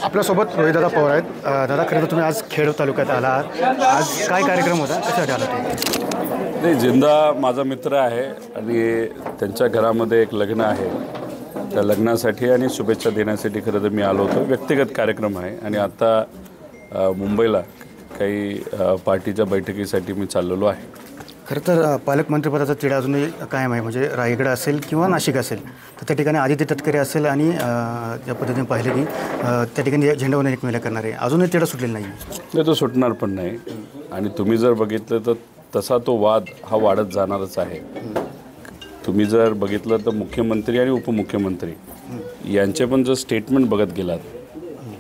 आपल्यासोबत रोहितदादा पवार आहेत. दादा, खरं तर तुम्ही आज खेड तालुक्यात आलात. आज काय कार्यक्रम होता, कशासाठी आला तुम्ही? नाही, जिंदा माझा मित्र आहे आणि त्यांच्या घरामध्ये एक लग्न आहे. त्या लग्नासाठी आणि शुभेच्छा देण्यासाठी खरं तर मी आलो होतो. व्यक्तिगत कार्यक्रम आहे आणि आता मुंबईला काही पार्टीच्या बैठकीसाठी मी चाललेलो आहे. खरं तर पालकमंत्रीपदाचा तिढा अजूनही कायम आहे. म्हणजे रायगड असेल किंवा नाशिक असेल तर त्या ठिकाणी आदित्य तटकरे असेल आणि ज्या पद्धतीने पाहिले की त्या ठिकाणी झेंडावरून एक मेला करणार आहे. अजूनही तिढा सुटलेला नाही. तो सुटणार पण नाही आणि तुम्ही जर बघितलं तर तसा तो वाद हा वाढत जाणारच आहे. तुम्ही जर बघितलं तर मुख्यमंत्री आणि उपमुख्यमंत्री यांचे पण जर स्टेटमेंट बघत गेलात,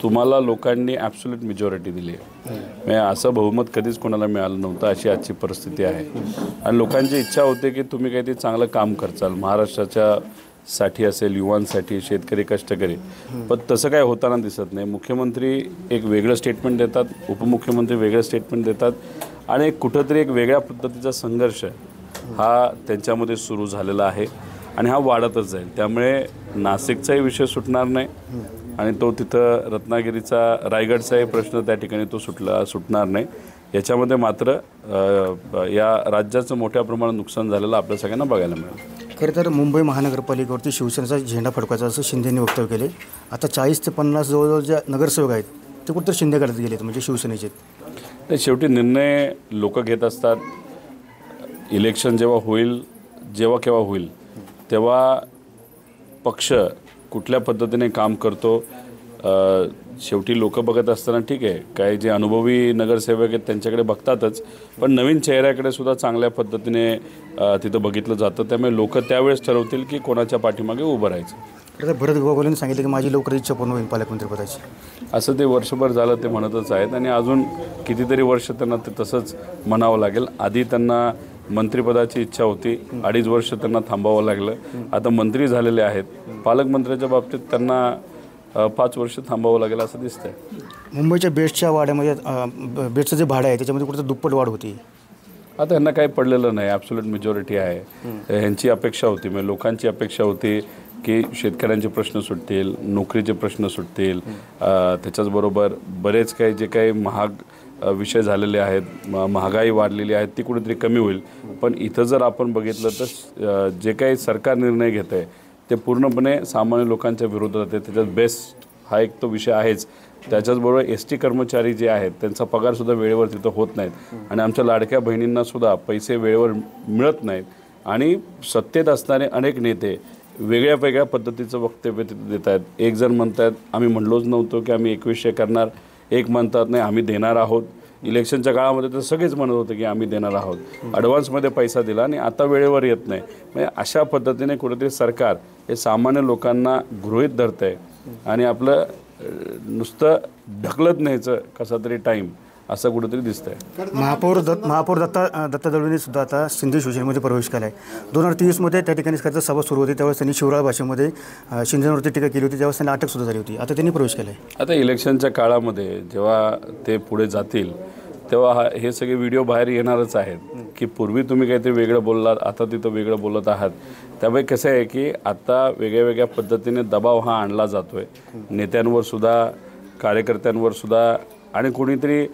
तुम्हाला लोकांनी ॲब्सोल्यूट मेजॉरिटी दिली आहे. म्हणजे असं बहुमत कधीच कोणाला मिळालं नव्हतं, अशी आजची परिस्थिती आहे. आणि लोकांची इच्छा होते की तुम्ही काहीतरी चांगलं काम करचाल महाराष्ट्राच्या साठी असेल, युवांसाठी, शेतकरी, कष्टकरी. पण तसं काय होताना दिसत नाही. मुख्यमंत्री एक वेगळं स्टेटमेंट देतात, उपमुख्यमंत्री वेगळं स्टेटमेंट देतात आणि कुठंतरी एक वेगळ्या पद्धतीचा संघर्ष हा त्यांच्यामध्ये सुरू झालेला आहे आणि हा वाढतच जाईल. त्यामुळे नाशिकचाही विषय सुटणार नाही आणि तो तिथं रत्नागिरीचा, रायगडचाही प्रश्न त्या ठिकाणी तो सुटणार नाही. याच्यामध्ये मात्र या राज्याचं मोठ्या प्रमाणात नुकसान झालेलं आपल्या सगळ्यांना बघायला मिळेल. खरं तर मुंबई महानगरपालिकेवरती शिवसेनेचा झेंडा फडकायचा असं शिंदेंनी वक्तव्य केले. आता 40 ते 50 जवळजवळ ज्या नगरसेवक आहेत ते कुठंतरी शिंदेकडे गेलेत, म्हणजे शिवसेनेचे. ते शेवटी निर्णय लोक घेत असतात. इलेक्शन जेव्हा केव्हा होईल तेव्हा पक्ष कुठल्या पद्धतीने काम करतो शेवटी लोक बघत असताना ठीक आहे, काही जे अनुभवी नगरसेवक आहेत त्यांच्याकडे बघतातच, पण नवीन चेहऱ्याकडे सुद्धा चांगल्या पद्धतीने तिथं बघितलं जातं. त्यामुळे लोक त्यावेळेस ठरवतील की कोणाच्या पाठीमागे उभं राहायचं. खरं तर भरत गोगावलेंनी सांगितलं की माझी लवकर इच्छा पूर्ण होईल पालकमंत्रीपदाची. असं ते वर्षभर झालं ते म्हणतच आहेत आणि अजून कितीतरी वर्ष त्यांना ते तसंच म्हणावं लागेल. आधी त्यांना मंत्रिपदाची इच्छा होती, 2.5 वर्ष त्यांना थांबावं लागलं. आता मंत्री झालेले आहेत, पालकमंत्र्याच्या बाबतीत त्यांना 5 वर्ष थांबावं लागेल असं दिसतंय. मुंबईच्या बेस्टच्या वाड्यामध्ये बेस्टचं जे भाडं आहे त्याच्यामध्ये कुठं दुप्पट वाढ होती. आता ह्यांना काही पडलेलं नाही, ॲब्सोल्यूट मेजॉरिटी आहे. ह्यांची अपेक्षा होती, म्हणजे लोकांची अपेक्षा होती की शेतकऱ्यांचे प्रश्न सुटतील, नोकरीचे प्रश्न सुटतील, त्याच्याचबरोबर बरेच काही जे काही विषय झालेले आहेत, महागाई वाढलेली आहे ती कुठेतरी कमी होईल. पण इथं जर आपण बघितलं तर जे काही सरकार निर्णय घेत आहे ते पूर्णपणे सामान्य लोकांच्या विरोधात आहे. त्याच्यात बेस्ट हा एक तो विषय आहेच. त्याच्याचबरोबर ST कर्मचारी जे आहेत त्यांचा पगारसुद्धा वेळेवर तिथं होत नाहीत आणि आमच्या लाडक्या बहिणींनासुद्धा पैसे वेळेवर मिळत नाहीत. आणि सत्तेत असणारे अनेक नेते वेगळ्या वेगळ्या पद्धतीचं वक्तव्य तिथं देत आहेत. एक जण म्हणतात आम्ही म्हणलोच नव्हतो की आम्ही 2100 करणार, एक म्हणतात नाही आम्ही देणार आहोत. इलेक्शनच्या काळामध्ये तर सगळेच म्हणत होते की आम्ही देणार आहोत, ॲडव्हान्समध्ये पैसा दिला आणि आता वेळेवर येत नाही. म्हणजे अशा पद्धतीने कुठेतरी सरकार हे सामान्य लोकांना गृहीत धरतं आहे आणि आपलं नुसतं ढकलत न्यायचं कसा तरी टाईम असं कुठेतरी दिसतंय. महापौर दत्ता दळवींनी सुद्धा आता शिंदे शिवसेनेमध्ये प्रवेश केला आहे. 2023मध्ये त्या ठिकाणी खरं सभा सुरू होती त्यावेळेस त्यांनी शिवराळ भाषेमध्ये शिंदेवरती टीका केली होती, त्यावेळेस त्यांना अटकसुद्धा झाली होती. आता त्यांनी प्रवेश केला आहे. आता इलेक्शनच्या काळामध्ये जेव्हा ते पुढे जातील तेव्हा हे सगळे व्हिडिओ बाहेर येणारच आहेत की पूर्वी तुम्ही काहीतरी वेगळं बोललात, आता तिथं वेगळं बोलत आहात. त्यामुळे कसं आहे की आता वेगळ्या वेगळ्या पद्धतीने दबाव हा आणला जातो आहे नेत्यांवर सुद्धा, कार्यकर्त्यांवर सुद्धा. आणि कोणीतरी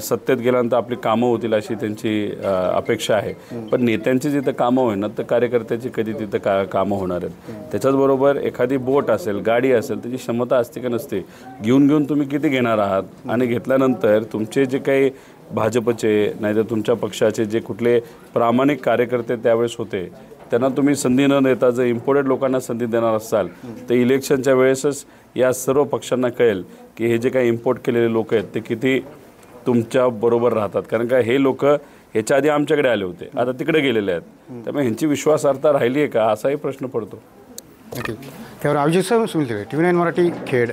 सत्तेत गेल्यानंतर आपली कामं होतील अशी त्यांची अपेक्षा आहे. पण नेत्यांची जिथं कामं होईना तर कार्यकर्त्याची कधी तिथं कामं होणार आहेत. त्याच्याचबरोबर एखादी बोट असेल, गाडी असेल, त्याची क्षमता असते का नसते, घेऊन तुम्ही किती घेणार आहात. आणि घेतल्यानंतर तुमचे जे काही भाजपचे नाहीतर तुमच्या पक्षाचे जे कुठले प्रामाणिक कार्यकर्ते त्यावेळेस होते त्यांना तुम्ही संधी न देता जर इम्पोर्टेड लोकांना संधी देणार असाल तर इलेक्शनच्या वेळेसच या सर्व पक्षांना कळेल की हे जे काही इम्पोर्ट केलेले लोक आहेत ते किती तुमच्या बरोबर राहतात. कारण का हे लोक ह्याच्या आधी आमच्याकडे आले होते, आता तिकडे गेलेले आहेत. त्यामुळे ह्यांची विश्वासार्हता राहिली आहे का असाही प्रश्न पडतो. त्यावर अभिजित सुनील, TV9 मराठी, खेड.